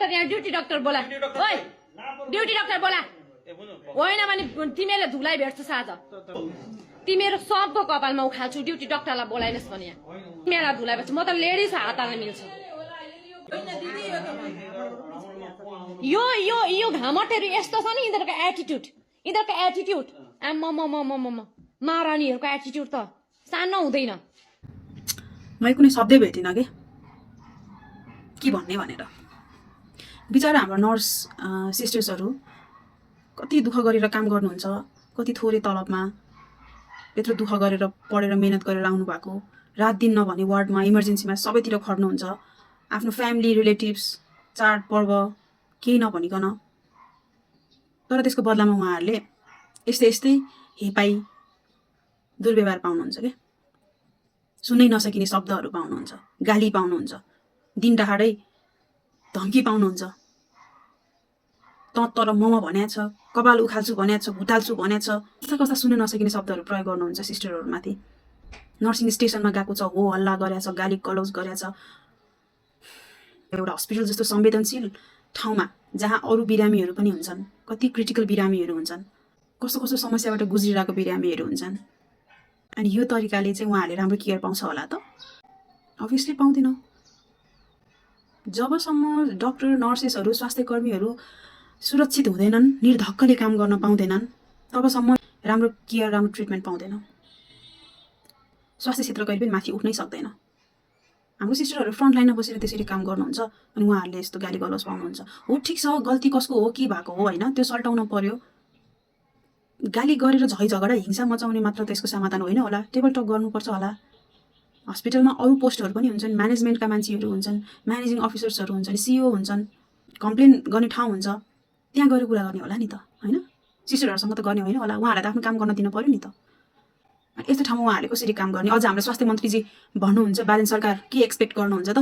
doctor यहाँ duty doctor बोला ओइ ड्युटी डक्टर बोला होइन भने तिमीले धुलाई भेट्छौ साँझ तिमीहरू सबको कपालमा उखाल्छु ड्युटी डक्टरलाई बोलाइनस् भने यहाँ मेरा धुलाई भेट्छु म त लेडिज हातले मिल्छु यो यो यो घामटेहरू यस्तो छ नि यिनीहरूको एटिट्युड महारानीहरूको एटिट्युड त सानो हुँदैन मैले कुनै शब्दै भेटिनँ के भन्ने भनेर बिचारा हाम्रो नर्स सिस्टर्सहरू कति दुःख गरेर काम गर्नुहुन्छ कति थोरै तलबमा त्यत्रो दुःख गरेर पढेर मेहनत गरेर आउनु भएको रात दिन नभने वार्डमा इमर्जेन्सीमा सबैतिर खट्नुहुन्छ आफ्नो फ्यामिली रिलेटिभ्स चाडपर्व केही नभनिकन तर त्यसको बदलामा उहाँहरूले यस्तै हेपाई दुर्व्यवहार पाउनुहुन्छ क्या सुन्नै नसकिने शब्दहरू पाउनुहुन्छ गाली पाउनुहुन्छ दिन दहाडै धम्की पाउनुहुन्छ तर ममा भन्या छ कपाल उखाल्छु भन्या छ भुटाल्छु भन्या छ कस्ता सुन्न नसकिने शब्दहरू प्रयोग गर्नुहुन्छ सिस्टरहरूमाथि नर्सिङ स्टेसनमा गएको छ हो हल्ला गरेछ गाली गलौज गरेछ एउटा हस्पिटल जस्तो संवेदनशील ठाउँमा जहाँ अरू बिरामीहरू पनि हुन्छन् कति क्रिटिकल बिरामीहरू हुन्छन् कस्तो कस्तो समस्याबाट गुज्रिरहेको बिरामीहरू हुन्छन् अनि यो तरिकाले चाहिँ उहाँहरूले राम्रो केयर पाउँछ होला त अभियसली पाउँदैन जबसम्म डक्टर नर्सेसहरू स्वास्थ्य कर्मीहरू सुरक्षित हुँदैनन् निर्धक्कले काम गर्न पाउँदैनन् तबसम्म राम्रो केयर राम्रो ट्रिटमेन्ट पाउँदैन स्वास्थ्य क्षेत्र कहिले पनि माथि उठ्नै सक्दैन हाम्रो सिस्टरहरू फ्रन्ट लाइनमा बसेर त्यसरी काम गर्नुहुन्छ अनि उहाँहरूले यस्तो गाली गलौज पाउनुहुन्छ हो ठिक छ गल्ती कसको हो के भएको हो होइन त्यो सल्टाउन पर्यो गाली गरेर झै झगडा हिंसा मचाउने मात्र त यसको समाधान होइन होला टेबल टक गर्नुपर्छ होला हस्पिटलमा अरू पोस्टहरू पनि हुन्छन् म्यानेजमेन्टका मान्छेहरू हुन्छन् म्यानेजिङ अफिसर्सहरू हुन्छन् सिइओ हुन्छन् कम्प्लेन गर्ने ठाउँ हुन्छ त्यहाँ गएर कुरा गर्ने होला नि त होइन सिस्टरहरूसँग त गर्ने होइन होला उहाँहरूलाई त आफ्नो काम गर्न दिन पर्यो नि त यस्तो ठाउँमा उहाँहरूले कसरी काम गर्ने अझ हाम्रो स्वास्थ्य मन्त्रीजी भन्नुहुन्छ बालेन सरकार के एक्सपेक्ट गर्नुहुन्छ त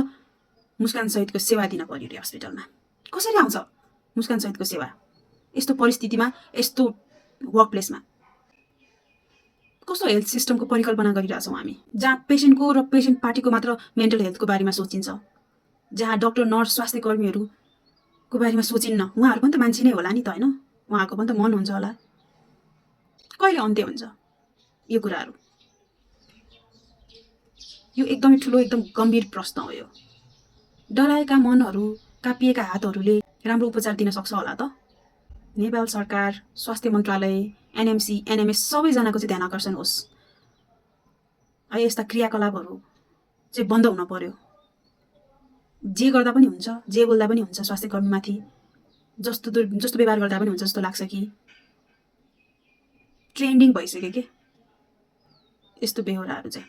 मुस्कान सहितको सेवा दिन पर्यो अरे हस्पिटलमा कसरी आउँछ मुस्कान सहितको सेवा यस्तो परिस्थितिमा यस्तो वर्क प्लेसमा कस्तो हेल्थ सिस्टमको परिकल्पना गरिरहेछौँ हामी जहाँ पेसेन्टको र पेसेन्ट पार्टीको मात्र मेन्टल हेल्थको बारेमा सोचिन्छ जहाँ डक्टर नर्स स्वास्थ्य कर्मीहरूको बारेमा सोचिन्न उहाँहरू पनि त मान्छे नै होला नि त होइन उहाँहरूको पनि त मन हुन्छ होला कहिले अन्त्य हुन्छ यो कुराहरू यो एकदमै ठुलो एकदम गम्भीर प्रश्न हो यो डराएका मनहरू कापिएका हातहरूले राम्रो उपचार दिन सक्छ होला त नेपाल सरकार स्वास्थ्य मन्त्रालय एनएमसी एनएमएस सबैजनाको चाहिँ ध्यान आकर्षण होस् है यस्ता क्रियाकलापहरू चाहिँ बन्द हुन पर्यो जे गर्दा पनि हुन्छ जे बोल्दा पनि हुन्छ स्वास्थ्य कर्मीमाथि जस्तो व्यवहार गर्दा पनि हुन्छ जस्तो लाग्छ कि ट्रेन्डिङ भइसक्यो के यस्तो बेहोराहरू चाहिँ